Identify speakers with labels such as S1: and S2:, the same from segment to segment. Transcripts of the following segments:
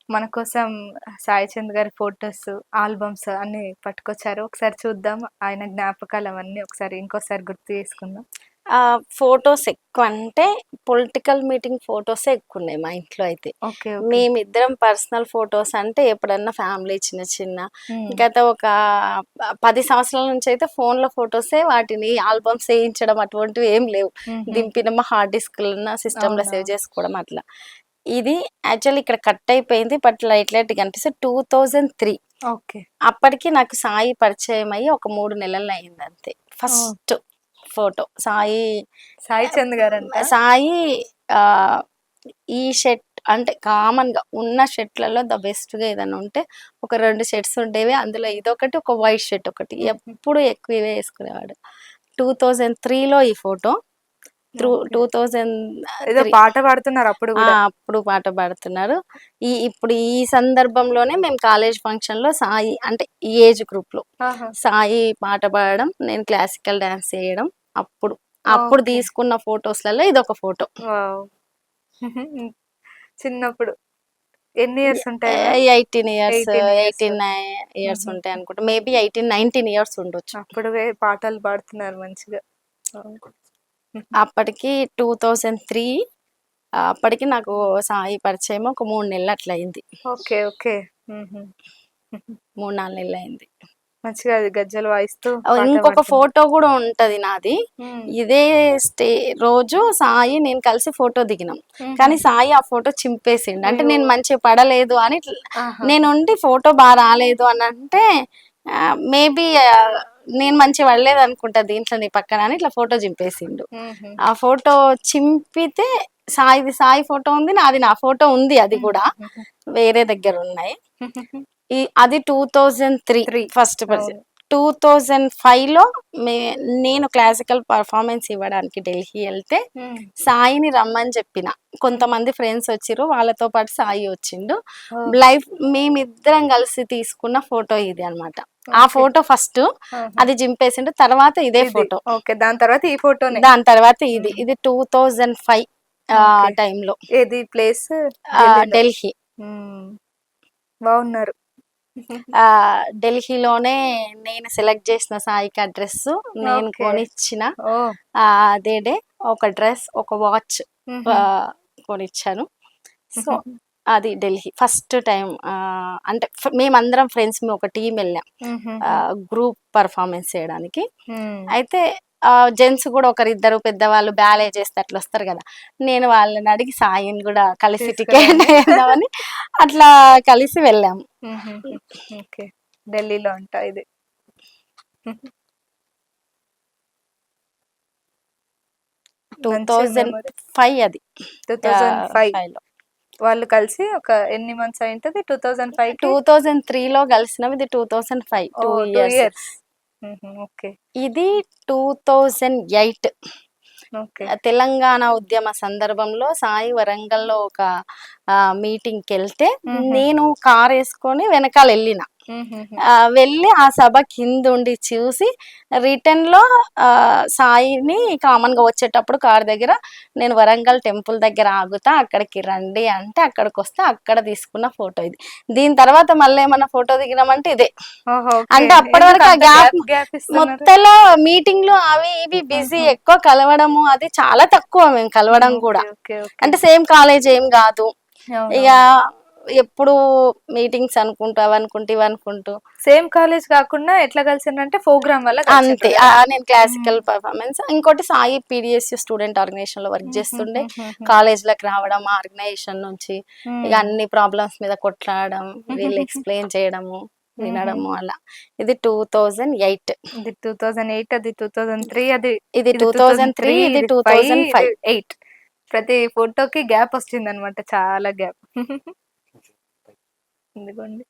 S1: మన కోసం సాయి చంద్ గారి ఫోటోస్, ఆల్బమ్స్ అన్నీ పట్టుకొచ్చారు. ఒకసారి చూద్దాం. ఆయన జ్ఞాపకాలు అవన్నీ ఒకసారి ఇంకోసారి గుర్తు చేసుకుందాం.
S2: ఫోటోస్ ఎక్కువ అంటే పొలిటికల్ మీటింగ్ ఫోటోసే ఎక్కువ ఉన్నాయి మా ఇంట్లో అయితే.
S1: ఓకే. ఓకే.
S2: మేమిద్దరం పర్సనల్ ఫోటోస్ అంటే ఎప్పుడన్నా ఫ్యామిలీ చిన్న చిన్న
S1: హ్మ్.
S2: గత ఒక 10 సంవత్సరాల నుంచి అయితే ఫోన్లో ఫోటోసే, వాటిని ఆల్బమ్స్ వేయించడం అటువంటివి ఏం లేవు.
S1: హుహు.
S2: దింపినమా హార్డ్ డిస్క్లన్నా సిస్టంలో సేవ్
S1: అవునవును.
S2: చేసుకోవడం అట్లా. ఇది యాక్చువల్లీ ఇక్కడ కట్ అయిపోయింది, బట్ లైట్ లైట్గా కనిపిస్తే 2003.
S1: ఓకే.
S2: అప్పటికి నాకు సాయి పరిచయం అయ్యి ఒక 3 నెలలు అయింది అంతే.
S1: ఓహ్!
S2: First photo Sai.
S1: సాయి చంద్ గారంట?
S2: సాయి ఆ, ఈ షర్ట్ అంటే కామన్గా ఉన్న షర్ట్లలో ద బెస్ట్గా ఏదైనా ఉంటే ఒక 2 షర్ట్స్ ఉండేవి. అందులో ఇదొకటి, ఒక వైట్ షర్ట్ ఒకటి,
S1: హుహు.
S2: ఎప్పుడు ఎక్కువ ఇవే వేసుకునేవాడు. 2003లో ఈ ఫోటో.
S1: ఓకే. ఏదో
S2: 2003
S1: పాట పాడుతున్నారు అప్పుడు గూడా.
S2: అప్పుడు పాట పాడుతున్నారు. ఇప్పుడు ఈ సందర్భంలోనే మేము కాలేజ్ ఫంక్షన్లో సాయి అంటే ఈ ఏజ్ గ్రూప్లో
S1: ఆహా!
S2: సాయి పాట పాడడం, నేను క్లాసికల్ డాన్స్ చేయడం. అప్పుడు అప్పుడు
S1: ఓకే.
S2: తీసుకున్న ఫొటోస్లలో ఇదొక ఫోటో.
S1: వావ్! చిన్నప్పుడు ఎన్ని ఇయర్స్ ఉంటాయి అవి?
S2: 18 ఇయర్స్,
S1: 18 ఇయర్స్.
S2: 18 ఇయర్స్
S1: హుహు.
S2: ఉంటాయి అనుకుంటా. మేబీ 18, 19 ఇయర్స్ ఉండొచ్చు.
S1: అప్పుడే పాటలు పాడుతున్నారు మంచిగా. అవును. హుహు.
S2: అప్పటికి 2003. అప్పటికి నాకు సాయి పరిచయం ఒక 3 నెలలు అట్లా అయింది.
S1: ఓకే. ఓకే. హుహు. హుహు.
S2: 3, 4 నెలలు అయింది.
S1: మంచిగా అది గజ్జలు వాయిస్తూ పాట
S2: ఇంకొక
S1: పాడుతున్నారు.
S2: ఫోటో కూడా ఉంటది నాది.
S1: హ్మ్.
S2: ఇదే రోజు సాయి నేను కలిసి ఫోటో దిగినాం.
S1: హుహు.
S2: కానీ సాయి ఆ ఫోటో చింపేసిండు. అంటే
S1: అయ్యో!
S2: నేను మంచిగా పడలేదు అని
S1: ఆహాహా!
S2: నేనుండి ఫోటో బాగా రాలేదు అని అంటే మేబీ నేను మంచిగా పడలేదు అనుకుంటా దీంట్లో నీ పక్కన అని ఇట్లా ఫోటో చింపేసిండు.
S1: హుహు.
S2: ఆ ఫోటో చింపితే సాయి ఫోటో ఉంది, నాది నా ఫోటో ఉంది. అది కూడా
S1: హుహుహుహు.
S2: వేరే దగ్గర ఉన్నాయి.
S1: హుహుహు.
S2: అది 2003
S1: 3
S2: ఫస్ట్ పరిచయం.
S1: అవును.
S2: 2005లో మే నేను క్లాసికల్ పర్ఫార్మెన్స్ ఇవ్వడానికి ఢిల్లీ వెళ్తే
S1: హ్మ్.
S2: సాయిని రమ్మని చెప్పిన.
S1: హ్మ్.
S2: కొంతమంది ఫ్రెండ్స్ వచ్చిర్రు, వాళ్ళతో పాటు సాయి వచ్చిండు.
S1: ఓహ్!
S2: లైఫ్ మేమిద్దరం కలిసి తీసుకున్న ఫోటో ఇది అనమాట. ఆ
S1: ఓకే.
S2: ఫోటో ఫస్ట్
S1: ఆహా!
S2: అది చింపేసిండు. తర్వాత ఇదే
S1: ఇది.
S2: ఫోటో.
S1: ఓకే. దాని తర్వాత ఈ ఫోటోనే.
S2: దాని తర్వాత ఇది
S1: హ్మ్.
S2: ఇది 2005
S1: ఓకే.
S2: టైంలో
S1: ఏది ప్లేస్? ఢిల్లీలో.
S2: ఢిల్లీ.
S1: హ్మ్. బావున్నారు.
S2: ఢిల్లీలోనే నేను సెలెక్ట్ చేసిన సాయికి ఆ డ్రెస్సు నేను
S1: ఓకే.
S2: కొనిచ్చిన.
S1: ఓహ్!
S2: అదే డే ఒక డ్రెస్, ఒక వాచ్
S1: హుహు.
S2: కొనిచ్చాను. సో
S1: హుహుహు.
S2: అది ఢిల్లీ ఫస్ట్ టైం. అంటే మేమందరం ఫ్రెండ్స్ ఒక టీం వెళ్ళాం
S1: హుహుహు.
S2: గ్రూప్ పర్ఫార్మెన్స్ చేయడానికి.
S1: హ్మ్.
S2: అయితే జెంట్స్ కూడా ఒకరిద్దరు పెద్దవాళ్ళు బ్యాలే చేస్తే అట్లా వస్తారు కదా. నేను వాళ్ళని అడిగి సాయిని కూడా కలిసి టికెట్
S1: తీసుకురండి.
S2: వేద్దామని అట్లా కలిసి వెళ్ళాము.
S1: హుహుహు. ఓకే. ఢిల్లీలో అంట ఇది. హుహు. మంచి మెమరీ.
S2: 2005 అది.
S1: 2005
S2: 5లో
S1: వాళ్ళు కలిసి ఒక ఎన్ని మంత్స్ అయింటది? 2005కి
S2: 2003లో కలిసినాం. ఇది 2005 2
S1: ఓహ్! 2
S2: ఇయర్స్.
S1: ఇయర్స్. హుహు. ఓకే.
S2: ఇది 2008
S1: ఓకే.
S2: తెలంగాణ ఉద్యమ సందర్భంలో సాయి వరంగల్‌లో ఒక మీటింగ్‌కి వెళ్తే
S1: హుహు.
S2: నేను కార్ వేసుకొని వెనకాల వెళ్ళిన.
S1: హుహుహు.
S2: వెళ్ళి ఆ సభ కిందుండి చూసి రిటర్న్‌లో సాయిని కామన్‌గా వచ్చేటప్పుడు కార్ దగ్గర నేను వరంగల్ టెంపుల్ దగ్గర ఆగుతా, అక్కడికి రండి అంటే అక్కడికొస్తే అక్కడ తీసుకున్న ఫోటో ఇది. దీని తర్వాత మళ్ళీ ఏమన్నా ఫోటో దిగినామంటే ఇదే.
S1: ఓహో! ఓకే.
S2: అంటే అప్పటి
S1: ఎందుకు
S2: వరకు ఆ
S1: అంత
S2: గ్యాప్
S1: గ్యాప్ ఇస్తున్నారు?
S2: మొత్తంలో మీటింగ్‌లు అవి ఇవి బిజీ,
S1: ఆహా!
S2: ఎక్కువ కలవడము అది చాలా తక్కువ మేము కలవడం
S1: ఓకే.
S2: కూడా.
S1: ఓకే. ఓకే.
S2: అంటే సేమ్ కాలేజ్ ఏం గాదు. ఇగ
S1: అవునవును.
S2: ఎప్పుడు మీటింగ్స్ అనుకుంటూ, అవనుకుంటూ, ఇవనుకుంటూ
S1: సేమ్ కాలేజ్ కాకుండా ఎట్లా కలిసిండ్రంటే ప్రోగ్రామ్ వల్ల
S2: అంతే.
S1: కలిసిండ్రు గదా!
S2: నేను
S1: హ్మ్.
S2: Classical performance. ఇంకోటి సాయి పీడీఎస్‌యూ స్టూడెంట్ ఆర్గనైజేషన్‌లో వర్క్ చేస్తుండే.
S1: హుహుహుహుహు.
S2: కాలేజ్‌లకి రావడం, ఆర్గనైజేషన్ నుంచి ఇగ
S1: హ్మ్.
S2: అన్ని ప్రాబ్లమ్స్ మీద కొట్లాడడం, వీళ్ళు
S1: హుహుహుహు.
S2: ఎక్స్‌ప్లెయిన్ చేయడము,
S1: హుహు.
S2: వినడము అలా. ఇది 2008.
S1: ఇది 2008 అది 2003 అది
S2: ఇది
S1: ఇది
S2: 2003,
S1: 2003
S2: ఇది
S1: ఇది 5 ఇది
S2: 2005.
S1: 8 ప్రతి ఫోటోకి గ్యాప్ వచ్చిందనమాట. చాలా గ్యాప్. ఇదిగోండి.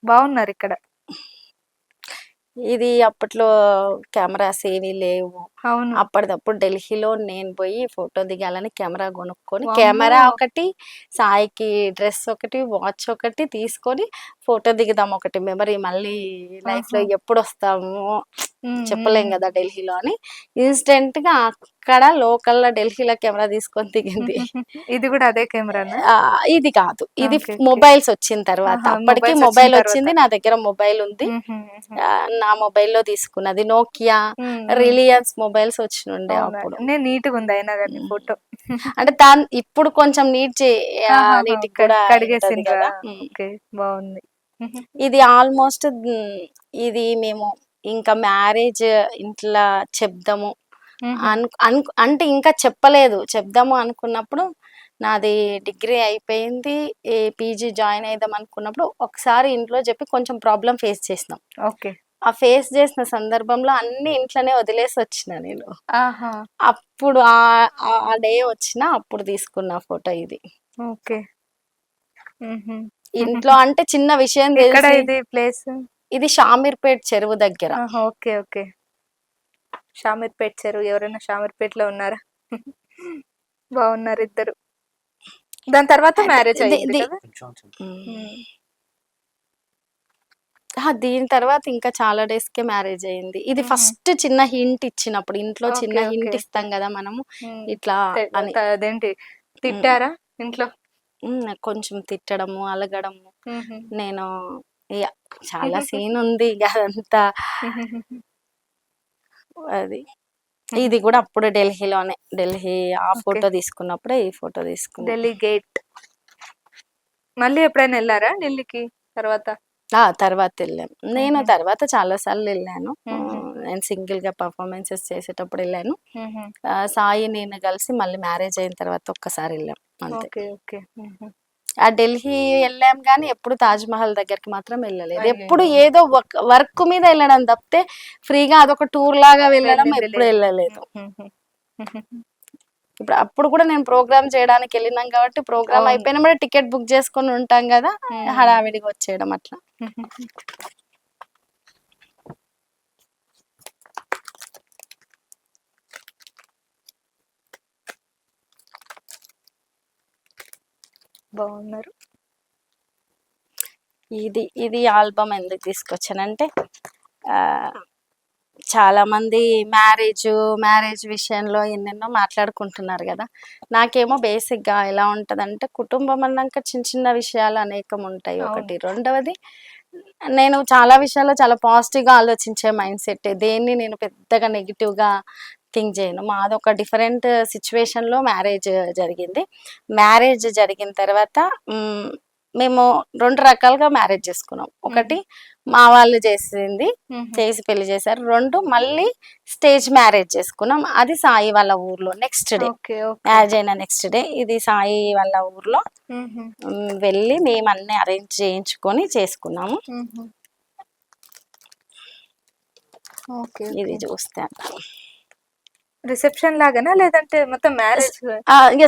S1: బావున్నారిక్కడ.
S2: ఇది అప్పట్లో కెమెరాస్ ఏవి లేవు.
S1: అవును.
S2: అప్పటిదప్పుడు ఢిల్లీలో నేను పోయి ఫోటో దిగాలని కెమెరా కొనుక్కొని,
S1: వామ్మో!
S2: కెమెరా ఒకటి, సాయికి డ్రెస్ ఒకటి, వాచ్ ఒకటి తీసుకొని ఫోటో దిగుదాం ఒకటి మెమరీ మళ్ళీ లైఫ్‌లో
S1: ఆహా!
S2: ఎప్పుడొస్తామో
S1: హ్మ్. హ్మ్.
S2: చెప్పలేం గదా! ఢిల్లీలో అని. ఇన్‌స్టంట్‌గా అక్కడ లోకల్‌లో ఢిల్లీలో కెమెరా తీసుకొని దిగింది.
S1: ఇది గూడా అదే కెమెరానా?
S2: ఇది కాదు. ఇది
S1: ఓకే. ఓకే.
S2: మొబైల్స్ వచ్చిన తర్వాత.
S1: ఆహా!
S2: అప్పటికి
S1: మొబైల్స్ వచ్చిన
S2: మొబైల్
S1: తర్వాత.
S2: వచ్చింది. నా దగ్గర మొబైల్ ఉంది.
S1: హుహు. హుహు.
S2: నా మొబైల్‌లో తీసుకున్నది. నోకియా,
S1: హ్మ్. హ్మ్.
S2: రిలయన్స్ మొబైల్స్ వచ్చినుండే
S1: అవునా?
S2: అప్పుడు.
S1: నీట్‌గుంది అయినా గాని
S2: హ్మ్.
S1: ఫోటో.
S2: అంటే ఇప్పుడు కొంచెం
S1: ఆహాహా!
S2: నీట్‌గా కూడా అయింటది
S1: కడిగేసిండ్రా?
S2: గదా!
S1: ఓకే. బావుంది.
S2: ఇది ఆల్‌మోస్ట్ ఇది మేము ఇంకా మ్యారేజ్ ఇంట్ల చెప్దాము
S1: హుహు.
S2: అంటే ఇంకా చెప్పలేదు. చెప్దాము అనుకున్నప్పుడు నాది డిగ్రీ అయిపోయింది. పీజీ జాయిన్ అయిదాం అనుకున్నప్పుడు ఒకసారి ఇంట్లో చెప్పి కొంచెం ప్రాబ్లమ్ ఫేస్ చేసినాం.
S1: ఓకే.
S2: ఆ ఫేస్ చేసిన సందర్భంలో అన్నీ ఇంట్లోనే వదిలేసొచ్చిన నేను.
S1: ఆహా!
S2: అప్పుడు ఆ డే అప్పుడు తీసుకున్న ఫోటో ఇది.
S1: ఓకే. హుహు.
S2: ఇంట్లో అంటే చిన్న విషయం
S1: ఎక్కడ
S2: తెలిసి
S1: ఇది ప్లేసు?
S2: ఇది షామీర్పేట్ చెరువు దగ్గర.
S1: ఆహా! ఓకే. ఓకే. షామీర్పేట్ చెరువు. ఎవరైనా షామీర్పేట్‌లో ఉన్నారా? బావున్నారిద్దరు. దాని తర్వాత
S2: అయితే
S1: మ్యారేజ్
S2: ది
S1: అయింది
S2: ది
S1: కదా!
S2: హ్మ్.
S1: హ్మ్.
S2: దీని తర్వాత ఇంకా చాలా డేస్‌కే మ్యారేజ్ అయింది. ఇది
S1: హుహు.
S2: ఫస్ట్ చిన్న హింట్ ఇచ్చినప్పుడు. ఇంట్లో చిన్న
S1: ఓకే. ఓకే.
S2: Hint
S1: okay.
S2: ఇస్తాం గదా! మనము
S1: హ్మ్.
S2: ఇట్లా
S1: తె
S2: అని.
S1: అదేంటి
S2: హ్మ్.
S1: తిట్టారా ఇంట్లో?
S2: కొంచెం తిట్టడము, అలగడము.
S1: హుహు.
S2: నేను ఇగ చాలా సీన్ ఉంది ఇగ అదంతా అది. ఇది గూడా అప్పుడు ఢిల్లీలోనే. ఆ
S1: ఓకే.
S2: ఫోటో తీసుకున్నప్పుడే ఈ ఫోటో తీసుకున్నా.
S1: ఢిల్లీ గేట్. మళ్ళీ ఎప్పుడైనా ఎళ్లారా ఢిల్లీకి తర్వాత?
S2: తర్వాతెళ్ళాను. నేను
S1: హుహు.
S2: తర్వాత చాలా సార్లెళ్ళాను.
S1: హుహు.
S2: నేను సింగిల్‌గా పెర్ఫార్మన్సెస్ చేసేటప్పుడెళ్ళాను.
S1: హుహు.
S2: సాయి నేను కలిసి మళ్ళీ మ్యారేజ్ అయిన తర్వాత ఒక్కసారెళ్ళాం అంతే.
S1: ఓకే. ఓకే. హుహు.
S2: ఆ ఢిల్లీ ఎళ్ళాం గానీ ఎప్పుడు తాజ్‌మహల్ దగ్గరికి మాత్రం వెళ్ళలేదు. ఎప్పుడు
S1: అయ్యయ్యో!
S2: ఏదో వర్క్ మీద ఎళ్ళడం తప్పితే ఫ్రీగా అదొక టూర్ లాగా వెళ్ళడం
S1: వెళ్ళింది
S2: ఎప్పుడు
S1: లేదు.
S2: ఎళ్ళలేదు.
S1: హుహుహు.
S2: అప్పుడు కూడా నేను ప్రోగ్రామ్ చేయడానికెళ్ళినాం కాబట్టి ప్రోగ్రామ్
S1: అవును.
S2: అయిపోయిన వెంబడే టికెట్ బుక్ చేసుకొని ఉంటాం గదా!
S1: హ్మ్.
S2: హడావిడిగా వచ్చేయడం అట్లా.
S1: బావున్నారు.
S2: ఇది ఆల్బమ్ ఎందుకు తీసుకొచ్చానంటే ఆహ్, చాలామంది మ్యారేజ్ విషయంలో ఎన్నెన్నో మాట్లాడుకుంటున్నారు గదా! నాకేమో బేసిక్‌గా ఎలా ఉంటదంటే కుటుంబం అన్నాక చిన్న చిన్న విషయాలు అనేకం ఉంటాయి
S1: అవును.
S2: ఒకటి. రెండవది నేను చాలా విషయాల్లో చాలా పాజిటివ్‌గా ఆలోచించే మైండ్ సెట్టే. దేన్ని నేను పెద్దగా నెగెటివ్‌గా థింక్ జేయను. మాదొక డిఫరెంట్ సిట్యుయేషన్‌లో మ్యారేజ్ జరిగింది. మ్యారేజ్ జరిగిన తర్వాత హ్మ్, మేము 2 రకాలుగా మ్యారేజ్ చేసుకున్నాం.
S1: హుహు.
S2: ఒకటి మా వాళ్ళు
S1: హుహు.
S2: చేసి పెళ్లి చేశారు. 2 మళ్ళీ స్టేజ్ మ్యారేజ్ చేసుకున్నాం. అది సాయి వాళ్ళ ఊర్లో next day.
S1: Okay. Okay.
S2: Marriage అయిన నెక్స్ట్ డే ఇది సాయి వాళ్ళ ఊర్లో
S1: హుహు.
S2: వెళ్ళి మేమన్నీ అరేంజ్ చేయించుకొని చేసుకున్నాము.
S1: హుహు. ఓకే.
S2: ఇది
S1: ఓకే.
S2: చూస్తే
S1: రిసెప్షన్ లాగానా? లేదంటే మొత్తం
S2: స్
S1: మ్యారేజ్
S2: ఇగ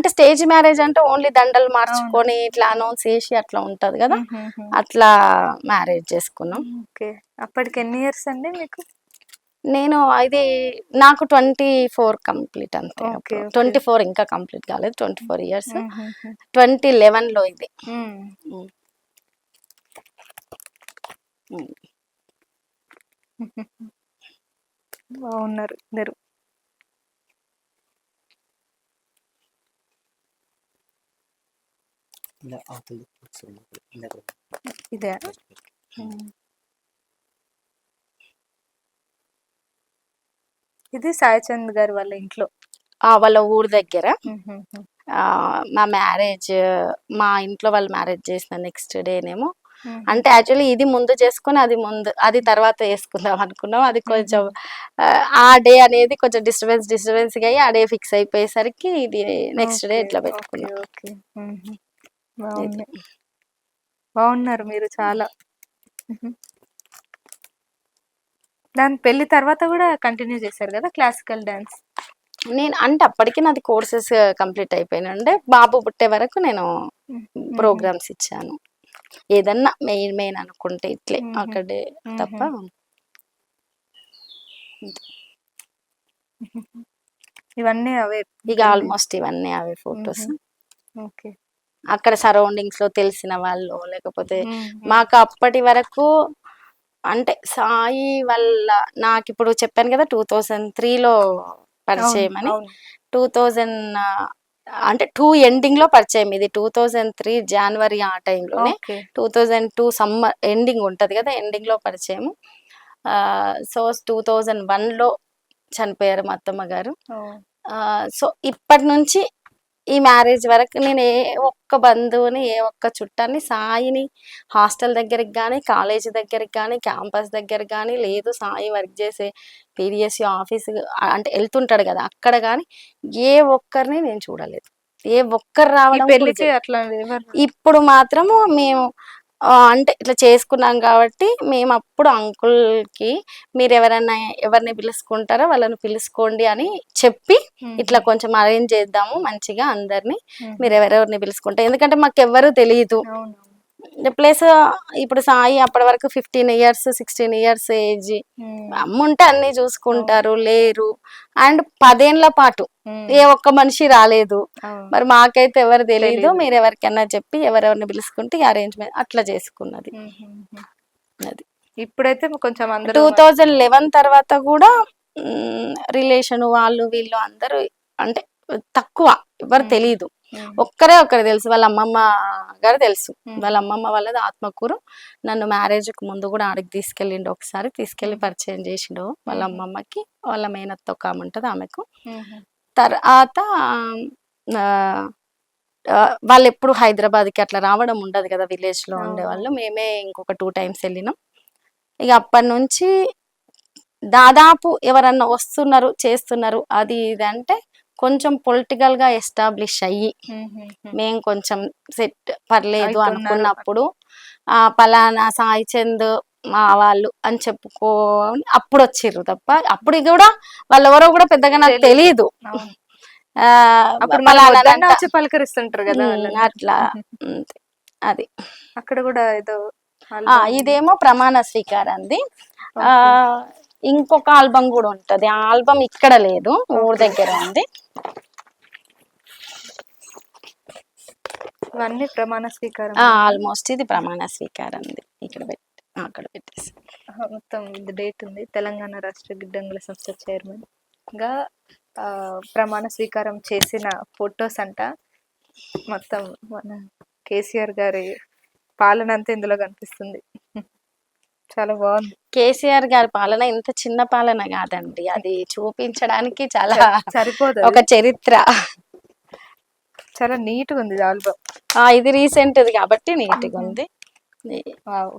S2: స్టేజ్ మ్యారేజ్ అంటే ఓన్లీ దండలు
S1: అవును.
S2: మార్చుకొని ఇట్లా అనౌన్స్ చేసి అట్లా ఉంటది గదా!
S1: హుహుహు.
S2: అట్లా మ్యారేజ్ చేసుకున్నాం.
S1: ఓకే. అప్పటికి ఎన్ని ఇయర్స్ అండి మీకు?
S2: నేను నాకు 24 కంప్లీట్ అంతే
S1: ఓకే.
S2: అప్పుడు.
S1: ఓకే.
S2: 24 ఇంకా కంప్లీట్ కాలేదు. 24 ఇయర్స్.
S1: హుహుహు.
S2: 2011లో ఇది.
S1: హ్మ్.
S2: హ్మ్. హ్మ్.
S1: బావున్నారు ఇద్దరు. ఇదా? హ్మ్. ఇది సాయి చంద్ గారి వాళ్ళ ఇంట్లో.
S2: వాళ్ళ ఊరు దగ్గర.
S1: హుహుహు.
S2: మా మా ఇంట్లో వాళ్ళు మ్యారేజ్ చేసిన నెక్స్ట్ డేనేమో
S1: హుహు.
S2: అంటే యాక్చువల్లీ ఇది ముందు చేసుకొని అది తర్వాత చేసుకుందాం అనుకున్నాం. అది కొంచెం
S1: హుహుహు.
S2: ఆ డే అనేది కొంచెం డిస్టర్బెన్స్‌గా అయ్యి ఆ డే ఫిక్స్ అయిపోయేసరికి ఇది నెక్స్ట్ డే
S1: ఓకే.
S2: ఇట్లా
S1: ఓకే.
S2: పెట్టుకున్నాం.
S1: ఓకే. హుహు.
S2: ఇది.
S1: బావుంది. బావున్నారు మీరు చాలా. హుహు. దాని పెళ్లి తర్వాత గూడా కంటిన్యూ చేశారు గదా! Classical dance.
S2: నేను అంటే అప్పటికి నాది కోర్సెస్ కంప్లీట్ అయిపోయినుండే. బాబు పుట్టే వరకు నేను
S1: హ్మ్. హుహు.
S2: ప్రోగ్రామ్స్ ఇచ్చాను. ఏదన్నా మెయిన్ అనుకుంటే ఇట్లే
S1: హుహు.
S2: అక్కడే తప్ప
S1: హుహు. ఇవన్నీ అవే
S2: ఇక
S1: పెళ్లి.
S2: ఆల్మోస్ట్ ఇవన్నీ అవే ఫొటోస్.
S1: హుహు. ఓకే.
S2: అక్కడ సరౌండింగ్స్ లో తెలిసిన వాళ్ళు, లేకపోతే
S1: హ్మ్. హ్మ్.
S2: మాకు అప్పటి వరకు అంటే సాయి వల్ల నాకు ఇప్పుడు చెప్పాను కదా 2003లో
S1: అవును.
S2: పరిచయం అని.
S1: అవును.
S2: 2000 అంటే 2 ఎండింగ్ లో పరిచయం. ఇది 2003 జనవరి ఆ టైంలోనే.
S1: ఓకే.
S2: 2002 సమ్మర్ ఎండింగ్ ఉంటది కదా, ఎండింగ్ లో పరిచయం. సో 2001లో చనిపోయారు మా అత్తమ్మ గారు.
S1: ఓహ్!
S2: సో ఇప్పటి నుంచి ఈ మ్యారేజ్ వరకు నేను ఏ ఒక్క బంధువుని, ఏ ఒక్క చుట్టాన్ని, సాయిని హాస్టల్ దగ్గరికి కానీ, కాలేజీ దగ్గరికి కానీ, క్యాంపస్ దగ్గరికి కానీ, లేదు సాయి వర్క్ చేసే పీడిఎస్యు ఆఫీస్ అంటే వెళ్తుంటాడు కదా అక్కడ కానీ ఏ ఒక్కరిని నేను చూడలేదు. ఏ ఒక్కరు
S1: ఈ
S2: రావడం కూడా
S1: పెళ్ళికి
S2: చేయలేదు.
S1: అట్లా ఎవరు
S2: ఇప్పుడు మాత్రము మేము అంటే ఇట్లా చేసుకున్నాం కాబట్టి మేము అప్పుడు అంకుల్కి మీరు ఎవరిని పిలుచుకుంటారో వాళ్ళని పిలుచుకోండి అని చెప్పి
S1: హుహు.
S2: ఇట్లా కొంచెం అరేంజ్ చేద్దాము మంచిగా అందరిని,
S1: హుహు.
S2: మీరు ఎవరెవరిని పిలుచుకుంటే, ఎందుకంటే మాకు ఎవ్వరూ తెలియదు.
S1: అవునవును.
S2: ప్లస్ ఇప్పుడు సాయి అప్పటి వరకు 15 ఇయర్స్ 16 ఇయర్స్ ఏజ్,
S1: హ్మ్.
S2: అమ్ముంటే అన్ని
S1: అవును.
S2: చూసుకుంటారు, లేరు. అండ్ 10 ఏళ్ల పాటు
S1: హ్మ్.
S2: ఏ ఒక్క మనిషి రాలేదు.
S1: అవును.
S2: మరి మాకైతే ఎవరు తెలియదు.
S1: తెలీదు.
S2: మీరు ఎవరికైనా చెప్పి ఎవరెవరిని పిలుచుకుంటే అరేంజ్మెంట్ అట్లా చేసుకున్నది.
S1: హుహుహు.
S2: అది
S1: ఇప్పుడైతే కొంచెం అందరూ
S2: 2011 తర్వాత కూడా రిలేషన్ వాళ్ళు వీళ్ళు అందరూ అంటే తక్కువ, ఎవరు
S1: హ్మ్.
S2: తెలియదు.
S1: హ్మ్.
S2: ఒక్కరే ఒకరు తెలుసు, వాళ్ళ అమ్మమ్మ గారు తెలుసు. వాళ్ళ
S1: హుహు.
S2: అమ్మమ్మ వాళ్ళది ఆత్మకూరు. నన్ను మ్యారేజ్కి ముందు కూడా ఆడికి తీసుకెళ్ళిండు, ఒకసారి తీసుకెళ్ళి
S1: హ్మ్.
S2: పరిచయం చేసిండు వాళ్ళ
S1: హుహు.
S2: అమ్మమ్మకి. వాళ్ళ మేనత్త ఒక ఆమె ఉంటుంది ఆమెకు.
S1: హుహు.
S2: తర్వాత ఆ, వాళ్ళు ఎప్పుడు హైదరాబాద్కి అట్లా రావడం ఉండదు కదా, విలేజ్లో
S1: అవును.
S2: ఉండేవాళ్ళు. మేమే ఇంకొక 2 times వెళ్ళినాం. ఇక అప్పటి నుంచి దాదాపు ఎవరన్నా వస్తున్నారు చేస్తున్నారు అది ఇది అంటే కొంచెం పొలిటికల్ గా ఎస్టాబ్లిష్ అయ్యి
S1: హుహుహు.
S2: మేము కొంచెం సెట్ పర్లేదు
S1: అయితున్నారు.
S2: అనుకున్నప్పుడు పలానా సాయి చంద్ మా వాళ్ళు అని చెప్పుకో అప్పుడు వచ్చిర్రు తప్ప అప్పుడు కూడా వాళ్ళెవరో కూడా పెద్దగా నాకు
S1: తెలీదు.
S2: తెలీదు.
S1: అవును.
S2: ఆ
S1: అప్పుడు మనం వద్దన్నా
S2: పలానానంట
S1: వచ్చి పలకరిస్తుంటారు గదా! వాళ్ళందరూ.
S2: అట్లా అంతే. అది
S1: అక్కడ గూడా ఏదో ఆల్బమ్
S2: ఇదేమో ప్రమాణ స్వీకారంది. ఆ
S1: ఓకే.
S2: ఇంకొక ఆల్బమ్ కూడా ఉంటది. ఆ ఆల్బమ్ ఇక్కడ లేదు, ఊరి
S1: ఓకే.
S2: దగ్గర ఉంది.
S1: ఇవన్నీ ప్రమాణ స్వీకారంవేనా?
S2: ఆల్మోస్ట్ ఇది ప్రమాణ స్వీకారంది. ఇక్కడ పెట్టి అక్కడ పెట్టేసి
S1: మొత్తం ఇది డేట్ ఉంది. తెలంగాణ రాష్ట్ర గిడ్డంగుల సంస్థ చైర్మన్‌గా ప్రమాణ స్వీకారం చేసిన ఫోటోస్ అంట. మొత్తం మన కేసీఆర్ గారి పాలనంతా ఇందులో కనిపిస్తుంది. చాలా బావుంది.
S2: కేసీఆర్ గారి పాలన ఇంత చిన్న పాలన కాదండి, అది చూపించడానికి చాలా ఒక
S1: సరిపోదది.
S2: చరిత్ర.
S1: చాలా నీట్‌గుంది ఇది ఆల్బమ్.
S2: ఇది రీసెంట్ది కాబట్టి నీట్గా
S1: హుహు.
S2: ఉంది.
S1: వావ్!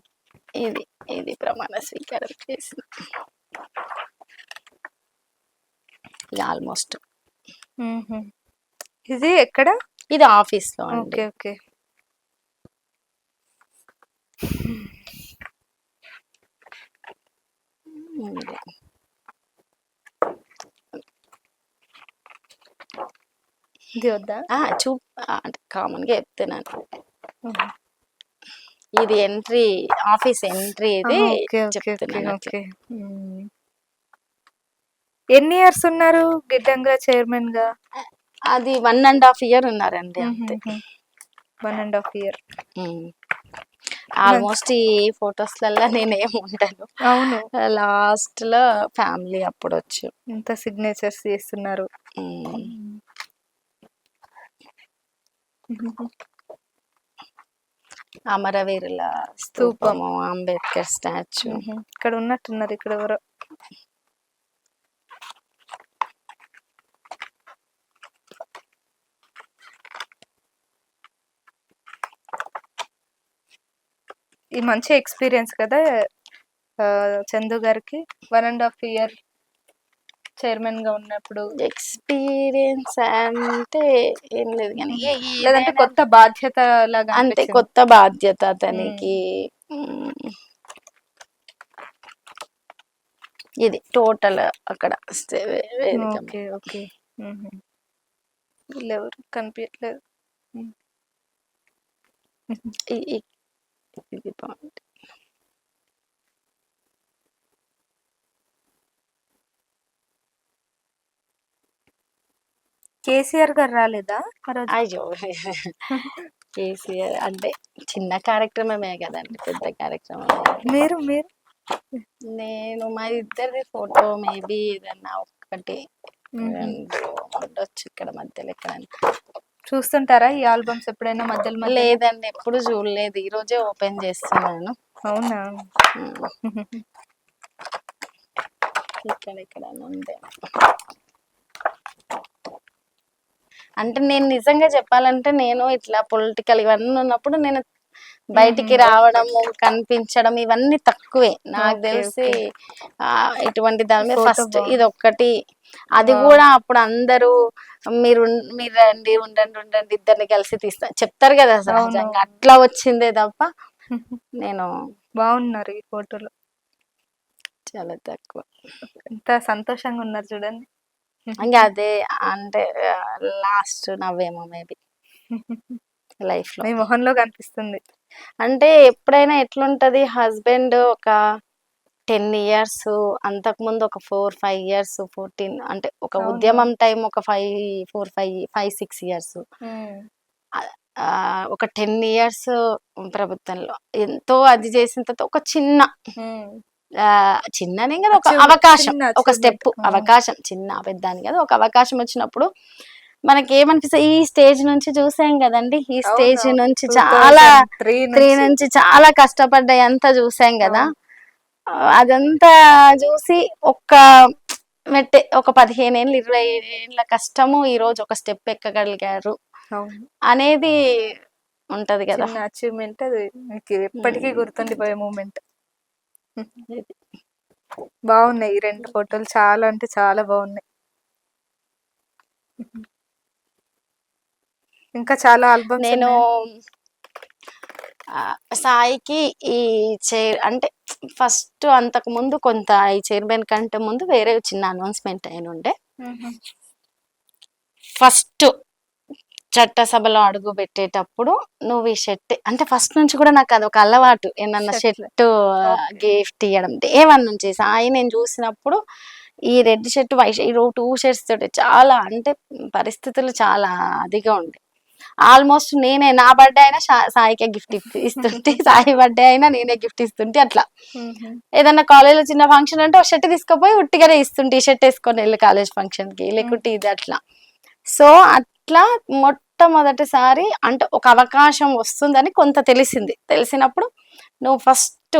S2: ఇది ఇది ప్రమాణ స్వీకారం చేసింది ఆల్మోస్ట్.
S1: హుహు. ఇది ఎక్కడ?
S2: ఇది ఆఫీస్లో అండి.
S1: ఓకే. ఓకే.
S2: ఉంది.
S1: ఇది వద్దా?
S2: చూ అంటే కామన్గా చెప్తున్నాను.
S1: హుహు.
S2: ఇది ఎంట్రీ, ఆఫీస్ ఎంట్రీ ఇది
S1: ఓకే. ఓకే. ఓకే.
S2: చెప్తున్నాను అట్లా.
S1: ఓకే. హ్మ్. ఎన్ని ఇయర్స్ ఉన్నారు గిడ్డంగా చైర్మన్‌గా?
S2: అది 1.5 year ఉన్నారండి అంతే.
S1: హుహుహు. 1 ½ ఇయర్.
S2: ఆల్మోస్ట్ ఈ ఫొటోస్లల్లో నేనేం ఉండను.
S1: అవును.
S2: లాస్ట్ లో ఫ్యామిలీ అప్పుడు వచ్చు.
S1: ఇంత సిగ్నేచర్స్ చేస్తున్నారు.
S2: అమరవీరుల
S1: స్తూపం.
S2: స్తూపము, అంబేద్కర్ స్టాచ్యూ.
S1: ఇక్కడ ఉన్నట్టున్నారు ఇక్కడ ఎవరో. ఈ మంచి ఎక్స్పీరియన్స్ కదా చందు గారికి 1 ½ ఇయర్ చైర్మన్ గా ఉన్నప్పుడు.
S2: ఎక్స్పీరియన్స్ అంటే ఏం లేదు కానీ
S1: లేదంటే
S2: ఏదైనా
S1: కొత్త బాధ్యత లాగా
S2: అంతే,
S1: అనిపించింది.
S2: కొత్త బాధ్యత అతనికి. ఇది టోటల్ అక్కడ వేదిక మీద.
S1: ఓకే. ఓకే. వీళ్ళెవరు కనిపించట్లేదు.
S2: ఇది బాగుంది.
S1: కేసీఆర్ గారు రాలేదా ఆ రోజు?
S2: అయ్యో! కేసీఆర్ అంటే చిన్న కార్యక్రమమే కదండి, పెద్ద కార్యక్రమం ఏం లేదు.
S1: మీరు మీరు
S2: నేను మా ఇద్దరిది ఫోటో మేబీ ఏదన్నా ఒక్కటి
S1: మ్మ్.
S2: రెండు ఉండొచ్చు ఇక్కడ మధ్యలో ఎక్కడైనా.
S1: చూస్తుంటారా ఈ ఆల్బమ్స్ ఎప్పుడైనా మధ్యలో మధ్యలో?
S2: లేదండి, ఎప్పుడు చూడలేదు, ఈ రోజే ఓపెన్ చేస్తున్నాను.
S1: అవునా?
S2: ఉమ్, ఇక్కడ ఎక్కడైనా ఉందే. అంటే నేను నిజంగా చెప్పాలంటే నేను ఇట్లా పొలిటికల్ ఇవన్నీ ఉన్నప్పుడు నేను బయటికి రావడము కనిపించడం ఇవన్నీ తక్కువే నాకు
S1: ఓకే,
S2: తెలిసి.
S1: ఓకే.
S2: ఇటువంటి దాని మీద
S1: ఫోటో
S2: ఫస్ట్
S1: బాగుంది.
S2: ఇది ఒక్కటి. అది
S1: వావ్.
S2: కూడా అప్పుడు అందరూ మీరు రండి, ఉండండి ఉండండి ఇద్దరిని కలిసి తీస్తా చెప్తారు కదా
S1: అవును.
S2: సహజంగా, అట్లా వచ్చిందే తప్ప నేను
S1: బాగున్నారు ఈ ఫోటోలో.
S2: చాలా తక్కువ.
S1: ఎంత సంతోషంగా ఉన్నారు చూడండి.
S2: ఇంకా అదే అంటే లాస్ట్ నవ్వేమో మేబీ లైఫ్ లో.
S1: మీ మొహంలో కనిపిస్తుంది.
S2: అంటే ఎప్పుడైనా ఎట్లుంటది, హస్బెండ్ ఒక 10 years, అంతకుముందు ఒక 4-5 years, 14 అంటే ఒక
S1: అవును.
S2: ఉద్యమం టైం ఒక 5-4-5-5-6 years,
S1: ఉమ్.
S2: ఒక 10 years ప్రభుత్వంలో ఎంతో అది చేసిన తర్వాత ఒక చిన్న
S1: ఉమ్.
S2: చిన్ననే కదా, ఒక
S1: Achieve-
S2: అవకాశం,
S1: చిన్న
S2: ఒక
S1: achievement.
S2: స్టెప్,
S1: అవును.
S2: అవకాశం చిన్న పెద్ద అని కదా, ఒక అవకాశం వచ్చినప్పుడు మనకి ఏమనిపిస్తుంది, ఈ స్టేజ్ నుంచి చూసాం కదండి, ఈ స్టేజ్
S1: అవునవును.
S2: నుంచి
S1: 2003
S2: త్రీ
S1: నుంచి.
S2: నుంచి చాలా కష్టపడ్డాయి అంతా చూసాం కదా.
S1: అవును.
S2: అదంతా చూసి ఒక్క ఒక 15 ఏళ్ళు 20 ఏళ్ళ కష్టము ఈ రోజు ఒక స్టెప్ ఎక్కగలిగారు
S1: అవును.
S2: అనేది ఉంటది కదా.
S1: చిన్న అచీవ్మెంట్ అది, మీకు ఎప్పటికీ గుర్తుండిపోయే మూమెంట్.
S2: ఇది.
S1: బాగున్నాయి ఈ రెండు ఫోటోలు, చాలా అంటే చాలా బాగున్నాయి. ఇంకా చాలా ఆల్బమ్స్
S2: నేను
S1: ఉన్నాయి.
S2: సాయికి ఈ చైర్ అంటే ఫస్ట్ అంతకు ముందు కొంత ఈ చైర్మన్ కంటే ముందు వేరే చిన్న అనౌన్స్మెంట్ అయిన ఉండే. ఫస్ట్ చట్టసభలో అడుగు పెట్టేటప్పుడు నువ్వు ఈ షర్ట్ అంటే ఫస్ట్ నుంచి కూడా నాకు అది ఒక అలవాటు, ఏమన్నా
S1: షర్ట్లే.
S2: Shirt
S1: okay.
S2: గిఫ్ట్ ఇవ్వడం డే 1 నుంచి. సాయి నేను చూసినప్పుడు ఈ రెడ్ షర్ట్ వైట్ ఈ 2 షర్ట్స్ తోటి చాలా అంటే పరిస్థితులు చాలా అదిగా ఉండే. ఆల్మోస్ట్ నేనే నా బర్త్డే అయినా సాయికే గిఫ్ట్ ఇస్తుంటే, సాయి బర్త్డే అయినా నేనే గిఫ్ట్ ఇస్తుంటే, అట్లా
S1: మ్మ్.
S2: ఏదన్నా కాలేజ్లో చిన్న ఫంక్షన్ అంటే ఒక షర్ట్ తీసుకుపోయి ఉట్టిగానే ఇస్తుంటే, ఈ షర్ట్ వేసుకొని వెళ్ళి కాలేజ్ ఫంక్షన్ కి లేకుంటే ఇది అట్లా. సో అట్లా మొట్టమొదటిసారి అంటే ఒక అవకాశం వస్తుందని కొంత తెలిసినప్పుడు నువ్వు ఫస్ట్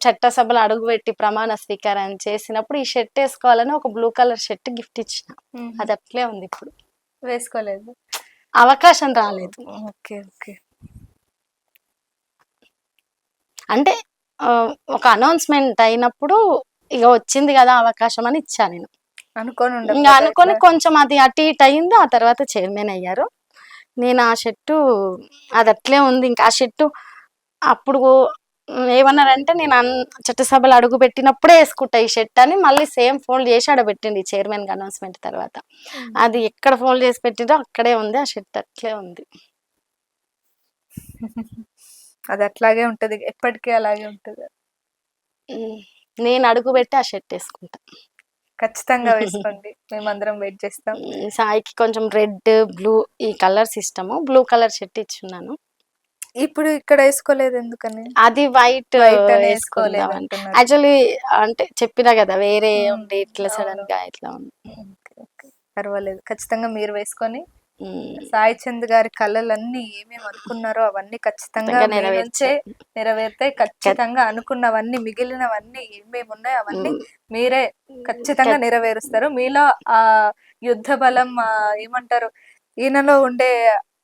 S2: చట్టసభలో అడుగుపెట్టి ప్రమాణ స్వీకారం చేసినప్పుడు ఈ షర్ట్ వేసుకోవాలని ఒక బ్లూ కలర్ షర్ట్ గిఫ్ట్ ఇచ్చిన.
S1: మ్మ్.
S2: అది అట్లే ఉంది, ఇప్పుడు
S1: వేసుకోలేదు.
S2: అవకాశం రాలేదు.
S1: Okay, okay.
S2: అంటే ఒక అనౌన్స్మెంట్ అయినప్పుడు ఇక వచ్చింది కదా అవకాశం అని ఇచ్చా నేను.
S1: అనుకోని
S2: ఇంకా
S1: ఉండదు
S2: అనుకొని కొంచెం అది అటు ఇటు అయింది, ఆ తర్వాత చైర్మన్ అయ్యారు. నేను ఆ షర్టు అది అట్లే ఉంది. ఇంకా ఆ షర్టు అప్పుడు ఏమన్నారంటే నేను చట్టసభలో అడుగు పెట్టినప్పుడే వేసుకుంటా ఈ షర్ట్ అని, మళ్ళీ సేమ్ ఫోల్డ్ చేసి ఆడబెట్టింది చైర్మన్ అనౌన్స్మెంట్ తర్వాత. అది ఎక్కడ ఫోల్డ్ చేసి పెట్టిందో అక్కడే ఉంది, ఆ షర్ట్ అట్లే ఉంది.
S1: అది అట్లాగే ఉంటది, ఎప్పటికీ అలాగే ఉంటది.
S2: నేను అడుగు పెట్టి ఆ షర్ట్ వేసుకుంటా.
S1: ఖచ్చితంగా వేసుకోండి, మేమందరం వెయిట్ చేస్తాం.
S2: సాయికి కొంచెం రెడ్ బ్లూ ఈ కలర్స్ ఇష్టము, బ్లూ కలర్ షర్ట్ ఇచ్చున్నాను.
S1: ఇప్పుడు ఇక్కడ వేసుకోలేదు ఎందుకని?
S2: అది వైట్
S1: వైట్ అని వేసుకోలేదు
S2: వేసుకుందాం అని
S1: అంటున్నారు.
S2: యాక్చువల్లీ అంటే చెప్పినా కదా వేరే ఉండి ఇట్లా
S1: అవును.
S2: సడన్ గా ఇట్లా ఉంది.
S1: Okay, okay. పర్వాలేదు, ఖచ్చితంగా మీరు వేసుకొని సాయి చంద్ గారి కళలన్నీ ఏమేమి అనుకున్నారో అవన్నీ ఖచ్చితంగా మీ నుంచే నెరవేరుతాయి. ఖచ్చితంగా అనుకున్నవన్నీ, మిగిలినవన్నీ ఏమేమి ఉన్నాయో అవన్నీ మీరే ఖచ్చితంగా నెరవేరుస్తారు. మీలో ఆ యుద్ధ బలం, ఏమంటారు, ఈయనలో ఉండే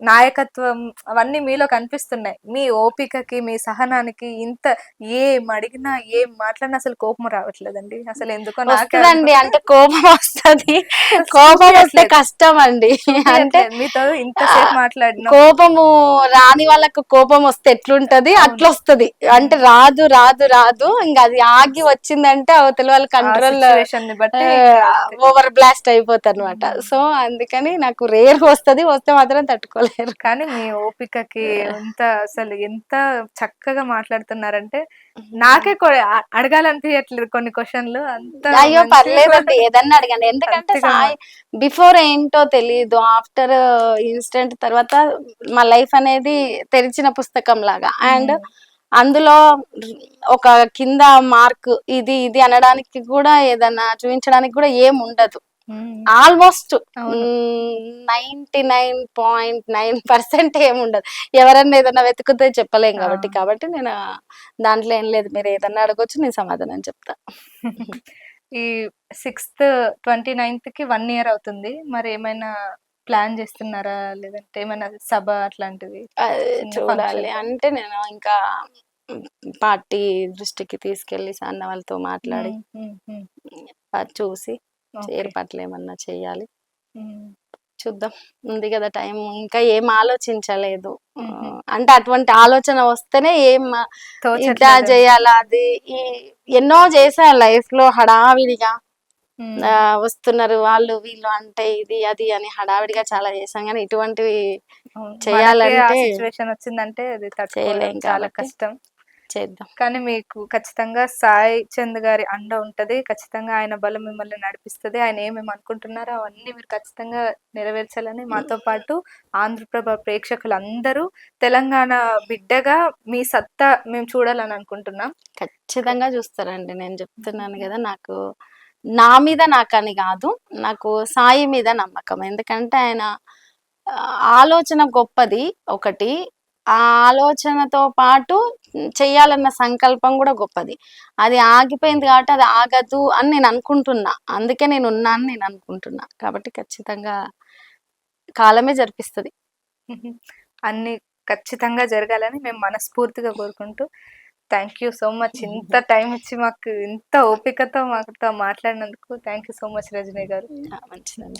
S1: నాయకత్వం అవన్నీ మీలో కనిపిస్తున్నాయి. మీ ఓపికకి, మీ సహనానికి ఇంత ఏం అడిగినా ఏం మాట్లాడినా అసలు కోపం రావట్లేదండి. అసలు ఎందుకో నాకే
S2: వస్తుందండి, అంటే కోపం వస్తుంది, కోపం వస్తే కష్టం అండి. అంటే
S1: మీతో ఇంతసేపు మాట్లాడిన
S2: కోపము రాని వాళ్ళకు కోపం వస్తే ఎట్లుంటది అట్లా వస్తుంది. అంటే రాదు రాదు రాదు, ఇంకా అది ఆగి వచ్చిందంటే అవతల వాళ్ళ కంట్రోల్
S1: సిచ్యువేషన్ ని బట్టి
S2: ఓవర్ బ్లాస్ట్ అయిపోతారు అనమాట. సో అందుకని నాకు రేర్ వస్తే మాత్రం తట్టుకోలేదు. చెప్పలేరు.
S1: కానీ మీ ఓపికకి అసలు ఎంత చక్కగా మాట్లాడుతున్నారంటే నాకే అడగాలనిపించట్లేదు కొన్ని క్వశ్చన్లు. అంత
S2: అయ్యో
S1: మంచిగా
S2: పర్లేదండి, ఏదన్నా అడగండి. ఎందుకంటే
S1: మంచిగా
S2: సాయి బిఫోర్ ఏంటో తెలియదు, ఆఫ్టర్ ఇన్సిడెంట్ తర్వాత మా లైఫ్ అనేది తెరిచిన పుస్తకం లాగా. అండ్ అందులో ఒక కింద మార్క్ ఇది ఇది అనడానికి కూడా, ఏదన్నా చూపించడానికి కూడా ఏం ఉండదు. ఆల్మోస్ట్
S1: అవును.
S2: 99.9% ఏముండదు. ఎవరన్నా ఏదన్నా వెతుకుతే చెప్పలేం కాబట్టి నేను దాంట్లో ఏం లేదు. మీరు ఏదన్నా అడగొచ్చు, నేను సమాధానం చెప్తా.
S1: ఈ 6th 29th 1 ఇయర్ అవుతుంది. మరి ఏమైనా ప్లాన్ చేస్తున్నారా? లేదంటే ఏమైనా సభ అట్లాంటివి
S2: అది
S1: చిన్న
S2: చూడాలి.
S1: ఫంక్షన్?
S2: అంటే నేను ఇంకా పార్టీ దృష్టికి తీసుకెళ్ళి అన్న వాళ్ళతో మాట్లాడి అది చూసి
S1: ఓకే.
S2: ఏర్పాట్లు ఏమన్నా చేయాలి.
S1: హ్మ్.
S2: చూద్దాం. ఉంది కదా టైం. ఇంకా ఏం ఆలోచించలేదు.
S1: హుహు.
S2: అంటే అటువంటి ఆలోచన వస్తేనే ఏం ఇదా
S1: తోచట్లేదు.
S2: చేయాలా, అది ఎన్నో చేశా లైఫ్ లో హడావిడిగా.
S1: హ్మ్.
S2: వస్తున్నారు వాళ్ళు వీళ్ళు అంటే ఇది అది అని హడావిడిగా చాలా చేశాం, కానీ ఇటువంటివి
S1: అవును. మనకే ఆ
S2: చేయాలంటే
S1: సిచ్యువేషన్ వచ్చిందంటే అది తట్టుకోవడం
S2: చేయలేం
S1: చాలా
S2: కాబట్టి
S1: కష్టం.
S2: చేద్దాం.
S1: కానీ మీకు ఖచ్చితంగా సాయి చంద్ గారి అండ ఉంటది. ఖచ్చితంగా ఆయన బలం మిమ్మల్ని నడిపిస్తది. ఆయన ఏమేమి అనుకుంటున్నారో అవన్నీ మీరు ఖచ్చితంగా నెరవేర్చాలని మాతో పాటు ఆంధ్రప్రభ ప్రేక్షకులందరూ తెలంగాణ బిడ్డగా మీ సత్తా మేము చూడాలని అనుకుంటున్నాం.
S2: ఖచ్చితంగా చూస్తారండి. నేను చెప్తున్నాను కదా, నాకు నా మీద నాకని కాదు, నాకు సాయి మీద నమ్మకం. ఎందుకంటే ఆయన ఆలోచన గొప్పది ఒకటి, ఆ ఆలోచనతో పాటు చెయ్యాలన్న సంకల్పం కూడా గొప్పది. అది ఆగిపోయింది కాబట్టి అది ఆగదు అని నేను అనుకుంటున్నా. అందుకే నేను ఉన్నాను నేను అనుకుంటున్నా. కాబట్టి ఖచ్చితంగా కాలమే జరిపిస్తుంది.
S1: అన్ని ఖచ్చితంగా జరగాలని మేము మనస్ఫూర్తిగా కోరుకుంటూ థ్యాంక్ యూ సో మచ్. ఇంత టైం ఇచ్చి మాకు ఇంత ఓపికతో మాతో మాట్లాడినందుకు thank you so much Rajani garu.
S2: మంచిదండి.